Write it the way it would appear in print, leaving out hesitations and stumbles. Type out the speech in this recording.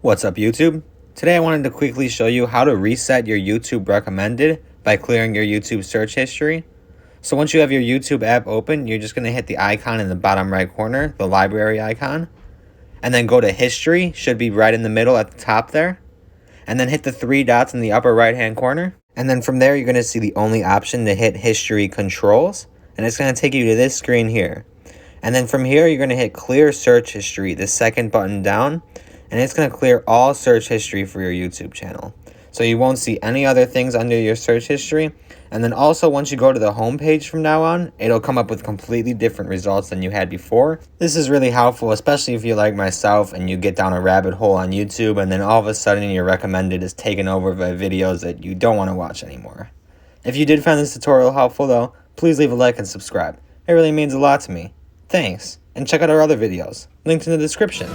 What's up, YouTube? Today I wanted to quickly show you how to reset your YouTube recommended by clearing your YouTube search history. So once you have your YouTube app open, you're just going to hit the icon in the bottom right corner, the library icon, and then go to history, should be right in the middle at the top there, and then hit the three dots in the upper right hand corner. And then from there, you're going to see the only option to hit history controls, and it's going to take you to this screen here. And then from here, you're going to hit clear search history, the second button down, and it's going to clear all search history for your YouTube channel. So you won't see any other things under your search history. And then also, once you go to the home page from now on, it'll come up with completely different results than you had before. This is really helpful, especially if you're like myself and you get down a rabbit hole on YouTube and then all of a sudden your recommended is taken over by videos that you don't want to watch anymore. If you did find this tutorial helpful though, please leave a like and subscribe. It really means a lot to me. Thanks, and check out our other videos, linked in the description.